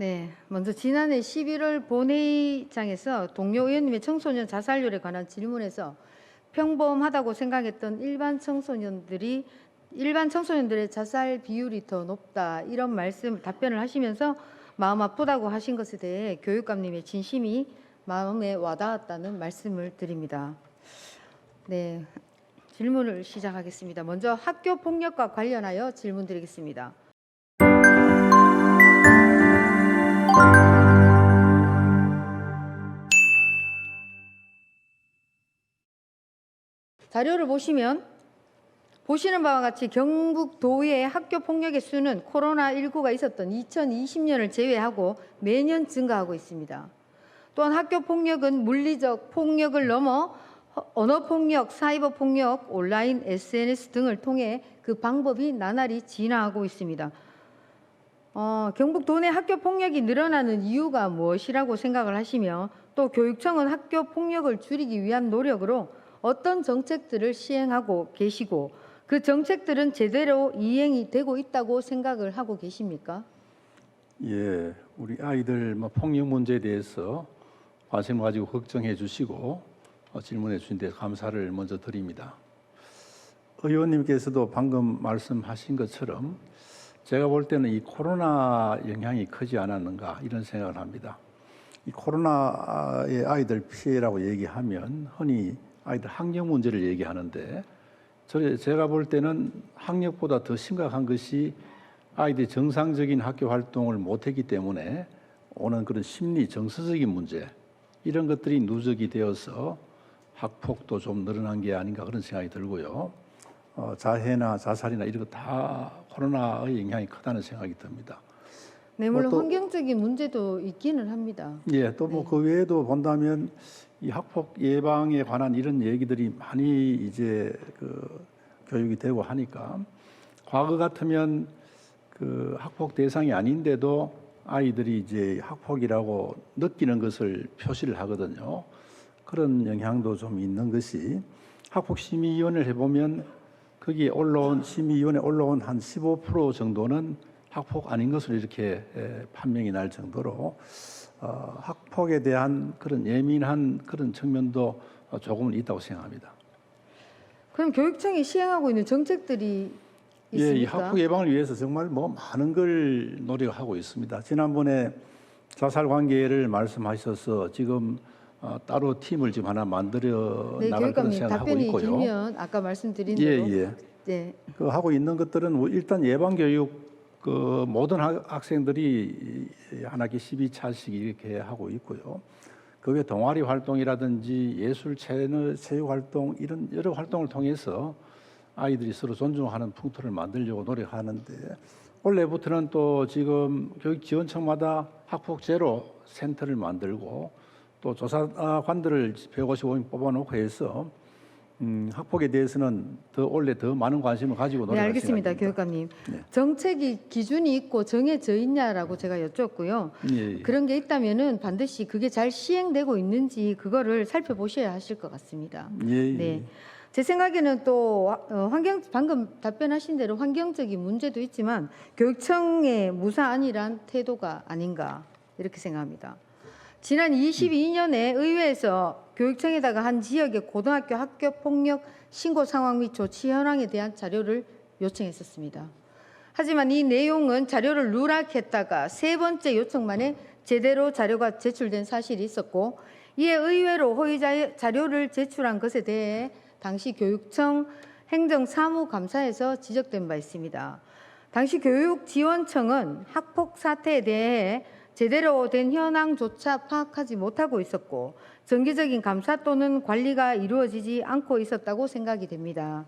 네, 먼저 지난해 11월 본회의장에서 동료 의원님의 청소년 자살률에 관한 질문에서 평범하다고 생각했던 일반 청소년들의 자살 비율이 더 높다, 이런 답변을 하시면서 마음 아프다고 하신 것에 대해 교육감님의 진심이 마음에 와닿았다는 말씀을 드립니다. 네, 질문을 시작하겠습니다. 먼저 학교 폭력과 관련하여 질문 드리겠습니다. 자료를 보시면 보시는 바와 같이 경북 도의 학교 폭력의 수는 코로나19가 있었던 2020년을 제외하고 매년 증가하고 있습니다. 또한 학교 폭력은 물리적 폭력을 넘어 언어 폭력, 사이버 폭력, 온라인 SNS 등을 통해 그 방법이 나날이 진화하고 있습니다. 경북 도내 학교 폭력이 늘어나는 이유가 무엇이라고 생각을 하시며, 또 교육청은 학교 폭력을 줄이기 위한 노력으로 어떤 정책들을 시행하고 계시고 그 정책들은 제대로 이행이 되고 있다고 생각을 하고 계십니까? 예, 우리 아이들 폭력 문제에 대해서 관심을 가지고 걱정해 주시고 질문해 주신 데 감사를 먼저 드립니다. 의원님께서도 방금 말씀하신 것처럼 제가 볼 때는 이 코로나 영향이 크지 않았는가 이런 생각을 합니다. 이 코로나의 아이들 피해라고 얘기하면 흔히 아이들 학력 문제를 얘기하는데, 제가 볼 때는 학력보다 더 심각한 것이 아이들이 정상적인 학교 활동을 못했기 때문에 오는 그런 심리, 정서적인 문제, 이런 것들이 누적이 되어서 학폭도 좀 늘어난 게 아닌가 그런 생각이 들고요. 자해나 자살이나 이런 거 다 코로나의 영향이 크다는 생각이 듭니다. 네, 물론 환경적인 문제도 있기는 합니다. 예, 또 그 외에도 본다면 이 학폭 예방에 관한 이런 얘기들이 많이 이제 교육이 되고 하니까, 과거 같으면 그 학폭 대상이 아닌데도 아이들이 이제 학폭이라고 느끼는 것을 표시를 하거든요. 그런 영향도 좀 있는 것이, 학폭심의위원회를 해보면 거기에 심의위원회에 올라온 한 15% 정도는 학폭 아닌 것으로 이렇게 판명이 날 정도로 학폭에 대한 그런 예민한 그런 측면도 조금은 있다고 생각합니다. 그럼 교육청이 시행하고 있는 정책들이 있습니까? 예, 이 학폭 예방을 위해서 정말 많은 걸 노력하고 있습니다. 지난번에 자살 관계를 말씀하셔서 지금 따로 팀을 지금 하나 만들어 나갈 그런 생각을 하고 있고요. 답변이 길면 아까 말씀드린 대로 네. 하고 있는 것들은 일단 예방 교육, 모든 학생들이 한 학기 12차씩 이렇게 하고 있고요. 그게 동아리 활동이라든지 예술 체육 활동, 이런 여러 활동을 통해서 아이들이 서로 존중하는 풍토를 만들려고 노력하는데, 올해부터는 또 지금 교육지원청마다 학폭 제로 센터를 만들고 또 조사관들을 155명 뽑아놓고 해서 학폭에 대해서는 올해 더 많은 관심을 가지고 노력할 알겠습니다. 생각입니다. 교육감님. 정책이 기준이 있고 정해져 있냐라고 제가 여쭙고요. 그런 게 있다면은 반드시 그게 잘 시행되고 있는지 그거를 살펴보셔야 하실 것 같습니다. 네. 제 생각에는 또 방금 답변하신 대로 환경적인 문제도 있지만 교육청의 무사안일한 태도가 아닌가 이렇게 생각합니다. 지난 22년에 의회에서 교육청에다가 한 지역의 고등학교 학교 폭력 신고 상황 및 조치 현황에 대한 자료를 요청했었습니다. 하지만 이 내용은 자료를 누락했다가 세 번째 요청 만에 제대로 자료가 제출된 사실이 있었고, 이에 의외로 허위 자료를 제출한 것에 대해 당시 교육청 행정사무감사에서 지적된 바 있습니다. 당시 교육지원청은 학폭 사태에 대해 제대로 된 현황조차 파악하지 못하고 있었고 정기적인 감사 또는 관리가 이루어지지 않고 있었다고 생각이 됩니다.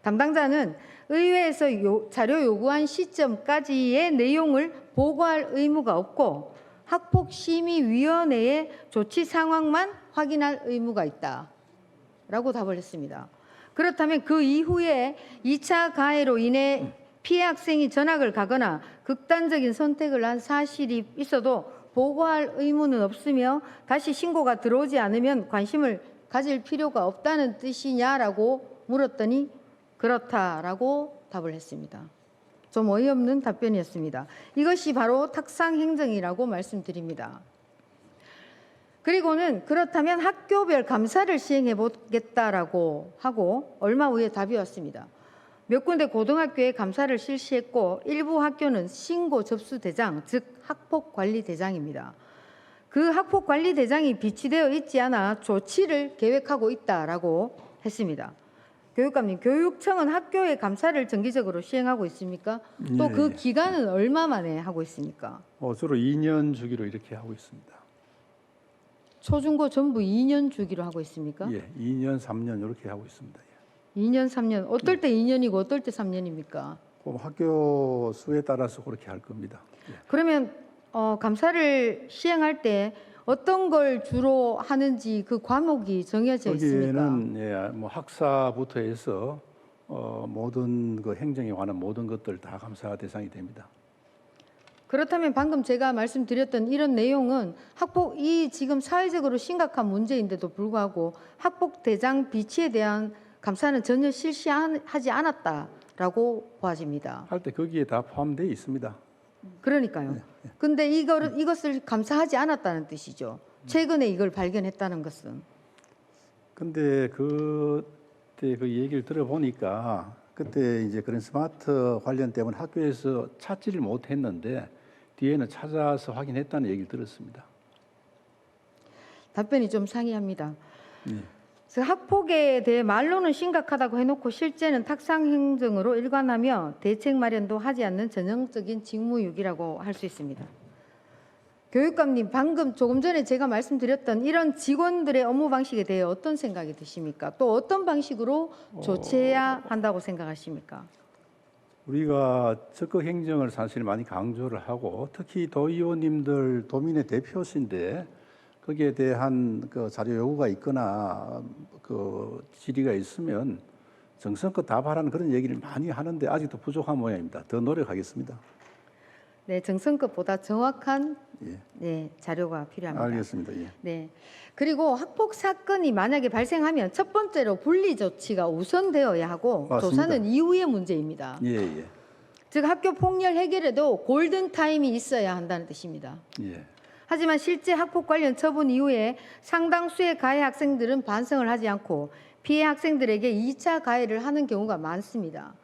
담당자는 의회에서 자료 요구한 시점까지의 내용을 보고할 의무가 없고 학폭심의위원회의 조치 상황만 확인할 의무가 있다라고 답을 했습니다. 그렇다면 그 이후에 2차 가해로 인해 피해 학생이 전학을 가거나 극단적인 선택을 한 사실이 있어도 보고할 의무는 없으며 다시 신고가 들어오지 않으면 관심을 가질 필요가 없다는 뜻이냐라고 물었더니 그렇다라고 답을 했습니다. 좀 어이없는 답변이었습니다. 이것이 바로 탁상행정이라고 말씀드립니다. 그리고는 그렇다면 학교별 감사를 시행해 보겠다라고 하고 얼마 후에 답이 왔습니다. 몇 군데 고등학교에 감사를 실시했고 일부 학교는 신고 접수 대장, 즉 학폭 관리 대장입니다. 그 학폭 관리 대장이 비치되어 있지 않아 조치를 계획하고 있다라고 했습니다. 교육감님, 교육청은 학교의 감사를 정기적으로 시행하고 있습니까? 또 그 기간은 얼마 만에 하고 있습니까? 주로 2년 주기로 이렇게 하고 있습니다. 초중고 전부 2년 주기로 하고 있습니까? 예, 2년, 3년 이렇게 하고 있습니다. 2년, 3년. 어떨 때 2년이고 어떨 때 3년입니까? 학교 수에 따라서 그렇게 할 겁니다. 예. 그러면 감사를 시행할 때 어떤 걸 주로 하는지 그 과목이 정해져 있습니까? 거기에는 뭐 학사부터 해서 모든 그 행정에 관한 모든 것들 다 감사 대상이 됩니다. 그렇다면 방금 제가 말씀드렸던 이런 내용은 이 지금 사회적으로 심각한 문제인데도 불구하고 학폭 대장 비치에 대한 감사는 전혀 실시하지 않았다라고 보아집니다. 할 때 거기에 다 포함되어 있습니다. 그러니까요. 근데 이것을 감사하지 않았다는 뜻이죠. 최근에 이걸 발견했다는 것은. 근데 그때 그 얘기를 들어보니까 그때 이제 그런 스마트 관련 때문에 학교에서 찾지를 못했는데 뒤에는 찾아서 확인했다는 얘기를 들었습니다. 답변이 좀 상이합니다. 그래서 학폭에 대해 말로는 심각하다고 해놓고 실제는 탁상행정으로 일관하며 대책 마련도 하지 않는 전형적인 직무유기라고 할 수 있습니다. 교육감님, 방금 조금 전에 제가 말씀드렸던 이런 직원들의 업무 방식에 대해 어떤 생각이 드십니까? 또 어떤 방식으로 조치해야 한다고 생각하십니까? 우리가 적극 행정을 사실 많이 강조를 하고 특히 도의원님들 도민의 대표신데 거기에 대한 그 자료 요구가 있거나 그 질의가 있으면 정성껏 답하라는 그런 얘기를 많이 하는데 아직도 부족한 모양입니다. 더 노력하겠습니다. 네, 정성껏보다 정확한 자료가 필요합니다. 알겠습니다. 예. 네. 그리고 학폭 사건이 만약에 발생하면 첫 번째로 분리 조치가 우선되어야 하고 맞습니다. 조사는 이후의 문제입니다. 예. 즉 학교 폭력 해결에도 골든 타임이 있어야 한다는 뜻입니다. 예. 하지만 실제 학폭 관련 처분 이후에 상당수의 가해 학생들은 반성을 하지 않고 피해 학생들에게 2차 가해를 하는 경우가 많습니다.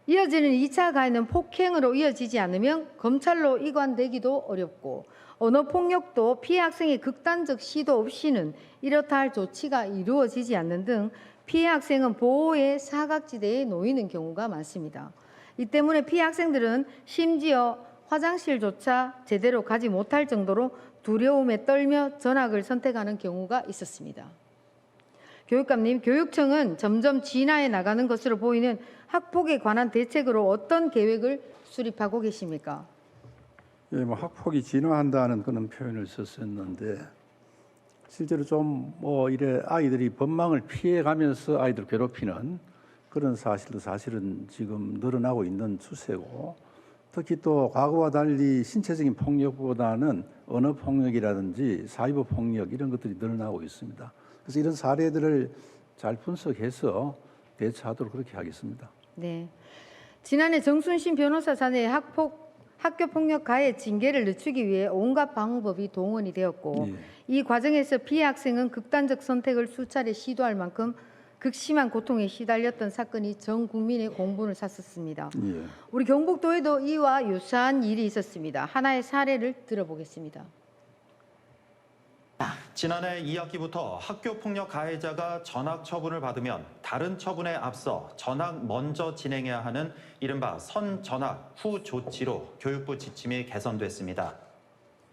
이어지는 2차 가해는 폭행으로 이어지지 않으면 검찰로 이관되기도 어렵고 언어폭력도 피해 학생의 극단적 시도 없이는 이렇다 할 조치가 이루어지지 않는 등 피해 학생은 보호의 사각지대에 놓이는 경우가 많습니다. 이 때문에 피해 학생들은 심지어 화장실조차 제대로 가지 못할 정도로 두려움에 떨며 전학을 선택하는 경우가 있었습니다. 교육감님, 교육청은 점점 진화해 나가는 것으로 보이는 학폭에 관한 대책으로 어떤 계획을 수립하고 계십니까? 예, 뭐 학폭이 진화한다는 그런 표현을 썼었는데 실제로 좀 뭐 이래 아이들이 법망을 피해가면서 아이들 괴롭히는 그런 사실도 사실은 지금 늘어나고 있는 추세고 특히 또 과거와 달리 신체적인 폭력보다는 언어 폭력이라든지 사이버 폭력 이런 것들이 늘어나고 있습니다. 그래서 이런 사례들을 잘 분석해서 대처하도록 그렇게 하겠습니다. 네. 지난해 정순신 변호사 자녀의 학교 폭력 가해 징계를 늦추기 위해 온갖 방법이 동원이 되었고 이 과정에서 피해 학생은 극단적 선택을 수차례 시도할 만큼 극심한 고통에 시달렸던 사건이 전 국민의 공분을 샀었습니다. 우리 경북도에도 이와 유사한 일이 있었습니다. 하나의 사례를 들어보겠습니다. 지난해 2학기부터 학교폭력 가해자가 전학 처분을 받으면 다른 처분에 앞서 전학 먼저 진행해야 하는 이른바 선전학 후 조치로 교육부 지침이 개선됐습니다.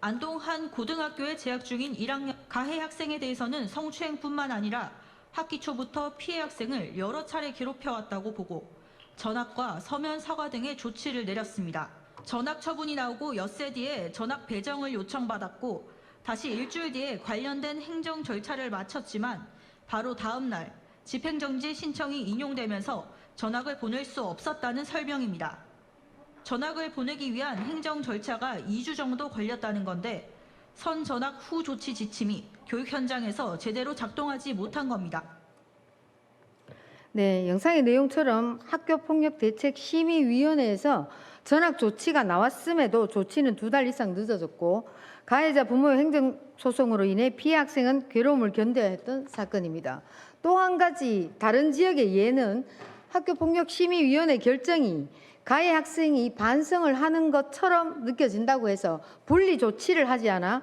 안동 한 고등학교에 재학 중인 1학년 가해 학생에 대해서는 성추행뿐만 아니라 학기 초부터 피해 학생을 여러 차례 괴롭혀왔다고 보고 전학과 서면 사과 등의 조치를 내렸습니다. 전학 처분이 나오고 엿새 뒤에 전학 배정을 요청받았고 다시 일주일 뒤에 관련된 행정 절차를 마쳤지만 바로 다음 날 집행정지 신청이 인용되면서 전학을 보낼 수 없었다는 설명입니다. 전학을 보내기 위한 행정 절차가 2주 정도 걸렸다는 건데 선전학 후 조치 지침이 교육 현장에서 제대로 작동하지 못한 겁니다. 네, 영상의 내용처럼 학교폭력대책심의위원회에서 전학 조치가 나왔음에도 조치는 2달 이상 늦어졌고 가해자 부모의 행정소송으로 인해 피해 학생은 괴로움을 견뎌야 했던 사건입니다. 또 한 가지 다른 지역의 예는 학교폭력심의위원회 결정이 가해 학생이 반성을 하는 것처럼 느껴진다고 해서 분리 조치를 하지 않아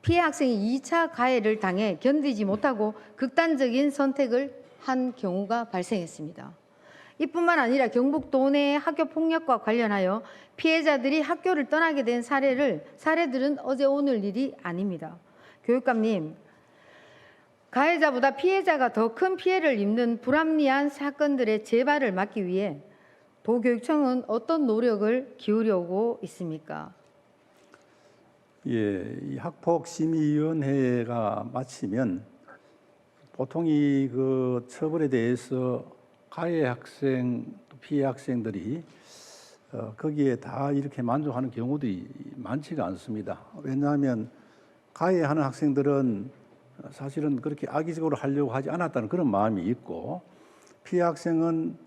피해 학생이 2차 가해를 당해 견디지 못하고 극단적인 선택을 한 경우가 발생했습니다. 이뿐만 아니라 경북도 내 학교폭력과 관련하여 피해자들이 학교를 떠나게 된 사례들은 어제 오늘 일이 아닙니다. 교육감님, 가해자보다 피해자가 더 큰 피해를 입는 불합리한 사건들의 재발을 막기 위해 도교육청은 어떤 노력을 기울여오고 있습니까? 예, 이 학폭심의위원회가 마치면 보통 이 그 처벌에 대해서 가해 학생, 피해 학생들이 거기에 다 이렇게 만족하는 경우들이 많지가 않습니다. 왜냐하면 가해하는 학생들은 사실은 그렇게 악의적으로 하려고 하지 않았다는 그런 마음이 있고 피해 학생은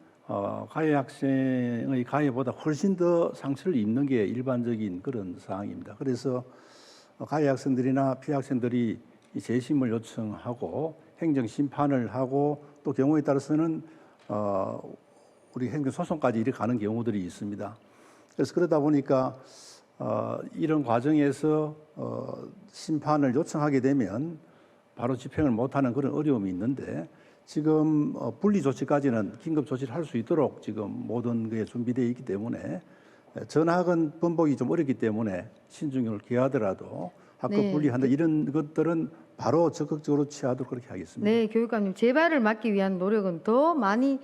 가해 학생의 가해보다 훨씬 더 상처를 입는 게 일반적인 그런 상황입니다. 그래서 가해 학생들이나 피해 학생들이 재심을 요청하고 행정심판을 하고 또 경우에 따라서는 우리 행정소송까지 이렇게 가는 경우들이 있습니다. 그래서 그러다 보니까 이런 과정에서 심판을 요청하게 되면 바로 집행을 못하는 그런 어려움이 있는데 지금 분리 조치까지는 긴급 조치를 할 수 있도록 지금 모든 게 준비되어 있기 때문에 전학은 번복이 좀 어렵기 때문에 신중을 기하더라도 학교 네. 분리한다 이런 것들은 바로 적극적으로 취하도록 그렇게 하겠습니다. 네, 교육감님, 재발을 막기 위한 노력은 더 많이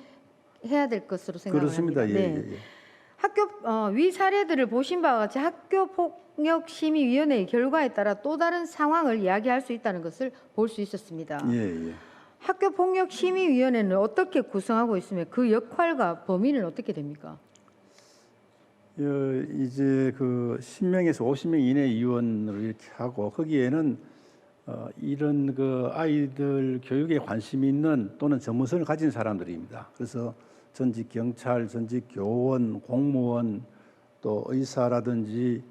해야 될 것으로 생각합니다. 그렇습니다. 예, 네. 예, 예. 위 사례들을 보신 바와 같이 학교폭력심의위원회의 결과에 따라 또 다른 상황을 이야기할 수 있다는 것을 볼 수 있었습니다. 예, 예. 학교폭력심의위원회는 어떻게 구성하고 있으며 그 역할과 범위는 어떻게 됩니까? 이제 그 10명에서 50명 이내 위원으로 이렇게 하고 거기에는 이런 그 아이들 교육에 관심 있는 또는 전문성을 가진 사람들입니다. 그래서 전직 경찰, 전직 교원, 공무원, 또 의사라든지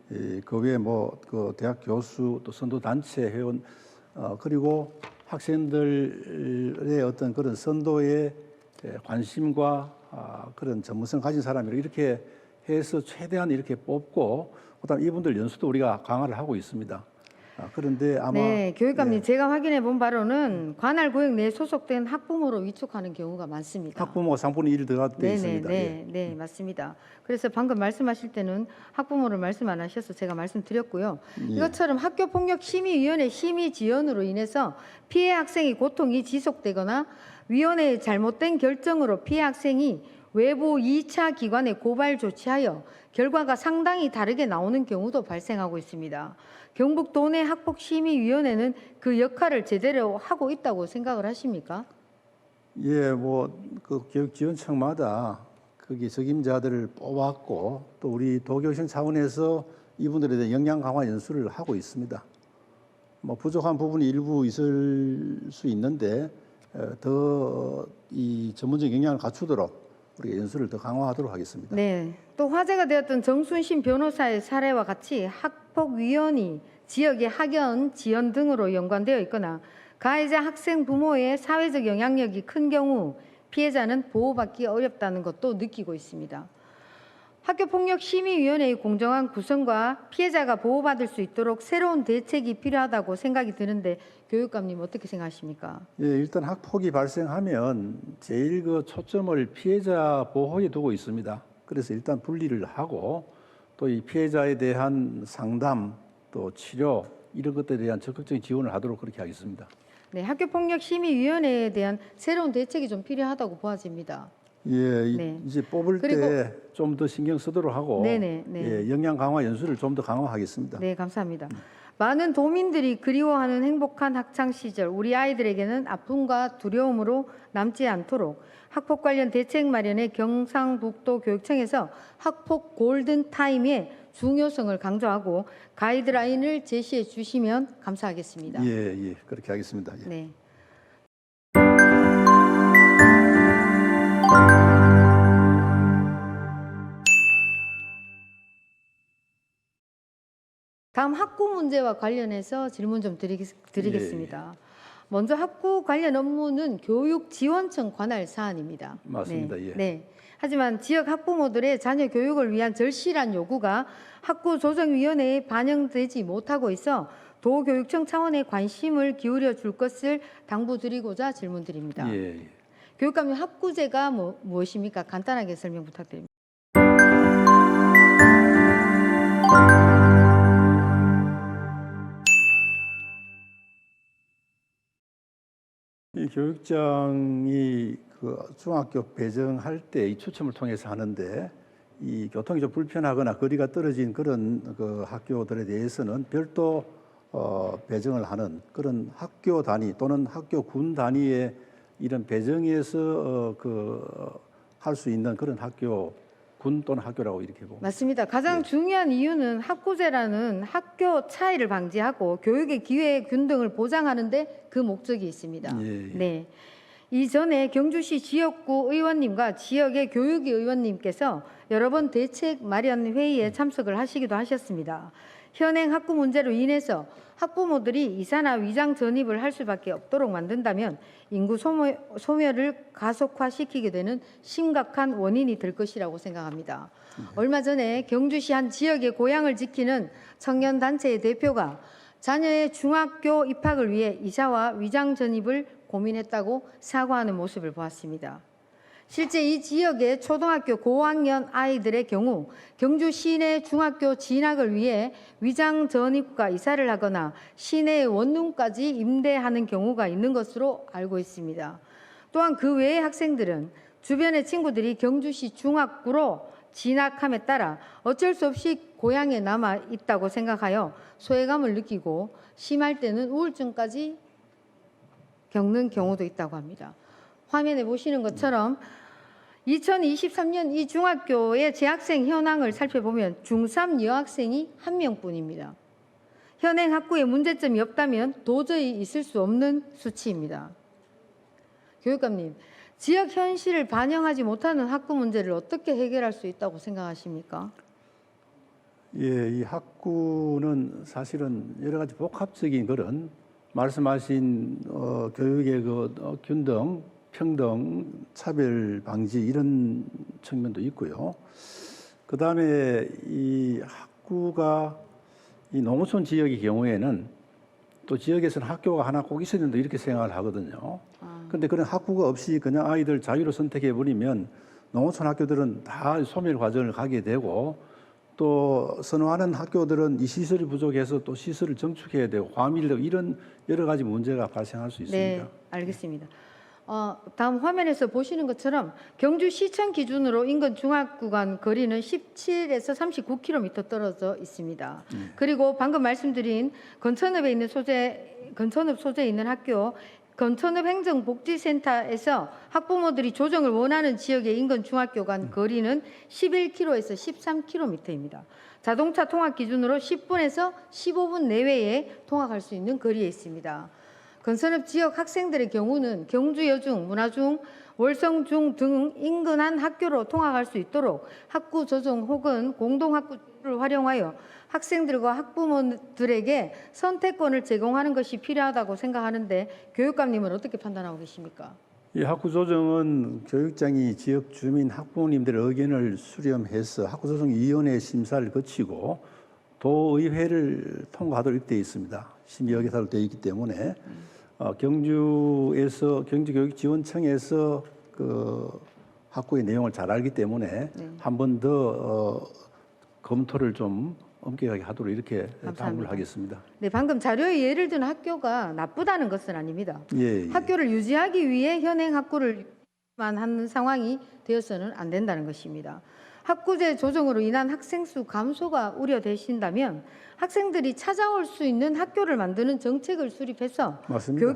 그 외에 뭐 그 대학 교수, 또 선도 단체 회원 그리고 학생들의 어떤 그런 선도에 관심과 그런 전문성 가진 사람이 이렇게 해서 최대한 이렇게 뽑고 그다음 이분들 연수도 우리가 강화를 하고 있습니다. 그런데 아마 네, 교육감님, 예, 제가 확인해 본 바로는 관할 구역 내에 소속된 학부모로 위촉하는 경우가 많습니다. 학부모가 상분의 1 들어가도 되어 있습니다. 네, 네, 맞습니다. 그래서 방금 말씀하실 때는 학부모를 말씀 안 하셔서 제가 말씀드렸고요. 예. 이것처럼 학교폭력심의위원회 심의 지연으로 인해서 피해 학생의 고통이 지속되거나 위원회의 잘못된 결정으로 피해 학생이 외부 2차 기관에 고발 조치하여 결과가 상당히 다르게 나오는 경우도 발생하고 있습니다. 경북도 내 학폭심의위원회는 그 역할을 제대로 하고 있다고 생각을 하십니까? 예, 뭐 그 교육지원청마다 거기 적임자들을 뽑았고 또 우리 도교육청 차원에서 이분들에 대한 역량 강화 연수를 하고 있습니다. 뭐 부족한 부분이 일부 있을 수 있는데 더 이 전문적 역량을 갖추도록 우리가 연수를 더 강화하도록 하겠습니다. 네. 또 화제가 되었던 정순신 변호사의 사례와 같이 학폭위원이 지역의 학연, 지연 등으로 연관되어 있거나 가해자 학생 부모의 사회적 영향력이 큰 경우 피해자는 보호받기 어렵다는 것도 느끼고 있습니다. 학교폭력심의위원회의 공정한 구성과 피해자가 보호받을 수 있도록 새로운 대책이 필요하다고 생각이 드는데 교육감님 어떻게 생각하십니까? 예, 일단 학폭이 발생하면 제일 그 초점을 피해자 보호에 두고 있습니다. 그래서 일단 분리를 하고 또 이 피해자에 대한 상담 또 치료 이런 것들에 대한 적극적인 지원을 하도록 그렇게 하겠습니다. 네, 학교폭력심의위원회에 대한 새로운 대책이 좀 필요하다고 보아집니다. 예, 네. 이제 뽑을 때 좀 더 신경 쓰도록 하고 네. 예, 역량 강화 연수를 좀 더 강화하겠습니다. 네, 감사합니다. 많은 도민들이 그리워하는 행복한 학창 시절, 우리 아이들에게는 아픔과 두려움으로 남지 않도록 학폭 관련 대책 마련에 경상북도 교육청에서 학폭 골든 타임의 중요성을 강조하고 가이드라인을 제시해 주시면 감사하겠습니다. 예, 그렇게 하겠습니다. 예. 네. 다음 학구 문제와 관련해서 질문 좀 드리겠습니다. 먼저 학구 관련 업무는 교육지원청 관할 사안입니다. 맞습니다. 네. 예. 네. 하지만 지역 학부모들의 자녀 교육을 위한 절실한 요구가 학구조정위원회에 반영되지 못하고 있어 도교육청 차원의 관심을 기울여 줄 것을 당부드리고자 질문드립니다. 예. 교육감님, 학구제가 무엇입니까? 간단하게 설명 부탁드립니다. 이 교육장이 그 중학교 배정할 때 이 추첨을 통해서 하는데 이 교통이 좀 불편하거나 거리가 떨어진 그런 그 학교들에 대해서는 별도 배정을 하는 그런 학교 단위 또는 학교 군 단위의 이런 배정에서 할 수 있는 그런 학교 군 또는 학교라고 이렇게 보고 맞습니다. 가장 중요한 이유는 학구제라는 학교 차이를 방지하고 교육의 기회 균등을 보장하는 데 그 목적이 있습니다. 네. 이전에 경주시 지역구 의원님과 지역의 교육위 의원님께서 여러 번 대책 마련 회의에 참석을 하시기도 하셨습니다. 현행 학구 문제로 인해서 학부모들이 이사나 위장 전입을 할 수밖에 없도록 만든다면 인구 소멸을 가속화시키게 되는 심각한 원인이 될 것이라고 생각합니다. 얼마 전에 경주시 한 지역의 고향을 지키는 청년단체의 대표가 자녀의 중학교 입학을 위해 이사와 위장 전입을 고민했다고 사과하는 모습을 보았습니다. 실제 이 지역의 초등학교 고학년 아이들의 경우 경주 시내 중학교 진학을 위해 위장 전입과 이사를 하거나 시내의 원룸까지 임대하는 경우가 있는 것으로 알고 있습니다. 또한 그 외의 학생들은 주변의 친구들이 경주시 중학구로 진학함에 따라 어쩔 수 없이 고향에 남아 있다고 생각하여 소외감을 느끼고 심할 때는 우울증까지 겪는 경우도 있다고 합니다. 화면에 보시는 것처럼 2023년 이 중학교의 재학생 현황을 살펴보면 중3 여학생이 1명뿐입니다. 현행 학구에 문제점이 없다면 도저히 있을 수 없는 수치입니다. 교육감님, 지역 현실을 반영하지 못하는 학구 문제를 어떻게 해결할 수 있다고 생각하십니까? 예, 이 학구는 사실은 여러 가지 복합적인 그런 말씀하신 교육의 균등, 평등, 차별 방지 이런 측면도 있고요. 그 다음에 이 학구가 이 농어촌 지역의 경우에는 또 지역에서는 학교가 하나 꼭 있어야 된다 이렇게 생각을 하거든요. 그런데 그런 학구가 없이 그냥 아이들 자유로 선택해 버리면 농어촌 학교들은 다 소멸 과정을 가게 되고 또 선호하는 학교들은 이 시설이 부족해서 또 시설을 정축해야 되고 과밀되고 이런 여러 가지 문제가 발생할 수 있습니다. 네, 알겠습니다. 다음 화면에서 보시는 것처럼 경주시청 기준으로 인근 중학구 간 거리는 17에서 39km 떨어져 있습니다. 그리고 방금 말씀드린 건천읍 소재에 있는 학교 건천읍 행정복지센터에서 학부모들이 조정을 원하는 지역의 인근 중학교 간 거리는 11km에서 13km입니다. 자동차 통학 기준으로 10분에서 15분 내외에 통학할 수 있는 거리에 있습니다. 건선읍 지역 학생들의 경우는 경주 여중, 문화중, 월성중 등 인근한 학교로 통학할 수 있도록 학구 조정 혹은 공동학구를 활용하여 학생들과 학부모들에게 선택권을 제공하는 것이 필요하다고 생각하는데 교육감님은 어떻게 판단하고 계십니까? 이 학구 조정은 교육장이 지역 주민 학부모님들의 의견을 수렴해서 학구 조정위원회 심사를 거치고 도의회를 통과하도록 이렇게 되어 있습니다. 심의역에서 되어 있기 때문에 경주교육지원청에서 그 학구의 내용을 잘 알기 때문에 한 번 더 검토를 좀 엄격하게 하도록 이렇게 당부를 하겠습니다. 네, 방금 자료에 예를 든 학교가 나쁘다는 것은 아닙니다. 예. 학교를 유지하기 위해 현행 학구를 만 하는 상황이 되어서는 안 된다는 것입니다. 학구제 조정으로 인한 학생 수 감소가 우려되신다면 학생들이 찾아올 수 있는 학교를 만드는 정책을 수립해서 맞습니다.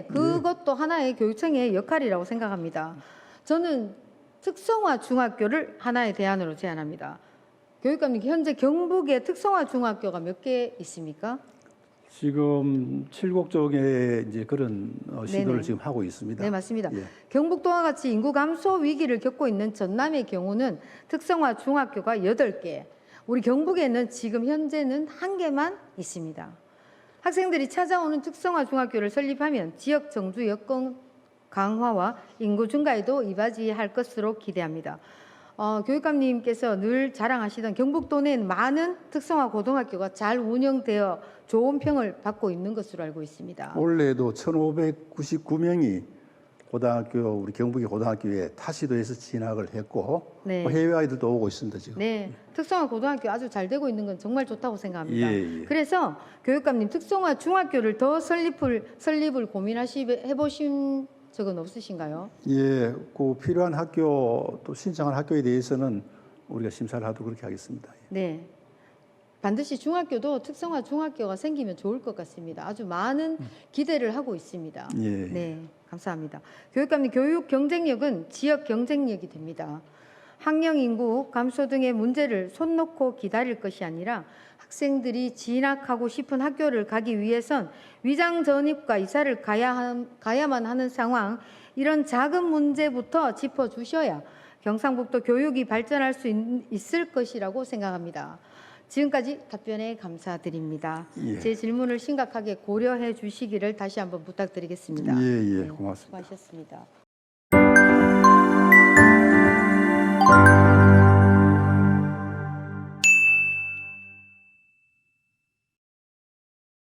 그것도 하나의 교육청의 역할이라고 생각합니다. 저는 특성화 중학교를 하나의 대안으로 제안합니다. 교육감님, 현재 경북에 특성화 중학교가 몇 개 있습니까? 지금 칠곡 쪽에 이제 그런 시도를 네네. 지금 하고 있습니다. 네, 맞습니다. 예. 경북도와 같이 인구 감소 위기를 겪고 있는 전남의 경우는 특성화 중학교가 8개, 우리 경북에는 지금 현재는 1개만 있습니다. 학생들이 찾아오는 특성화 중학교를 설립하면 지역 정주 여건 강화와 인구 증가에도 이바지할 것으로 기대합니다. 교육감님께서 늘 자랑하시던 경북도 내 많은 특성화 고등학교가 잘 운영되어 좋은 평을 받고 있는 것으로 알고 있습니다. 올해도 1,599명이 우리 경북의 고등학교에 타시도에서 진학을 했고 네. 해외 아이들도 오고 있습니다 지금. 네, 특성화 고등학교 아주 잘 되고 있는 건 정말 좋다고 생각합니다. 예. 그래서 교육감님 특성화 중학교를 더 설립을 해보신 적은 없으신가요? 예, 그 필요한 학교 또 신청한 학교에 대해서는 우리가 심사를 하도록 그렇게 하겠습니다. 네. 반드시 중학교도 특성화 중학교가 생기면 좋을 것 같습니다. 아주 많은 기대를 하고 있습니다. 예. 네, 감사합니다. 교육감님, 교육 경쟁력은 지역 경쟁력이 됩니다. 학령 인구 감소 등의 문제를 손 놓고 기다릴 것이 아니라 학생들이 진학하고 싶은 학교를 가기 위해선 위장 전입과 이사를 가야만 하는 상황, 이런 작은 문제부터 짚어주셔야 경상북도 교육이 발전할 수 있을 것이라고 생각합니다. 지금까지 답변에 감사드립니다. 예. 제 질문을 심각하게 고려해 주시기를 다시 한번 부탁드리겠습니다. 예, 네, 고맙습니다. 수고하셨습니다.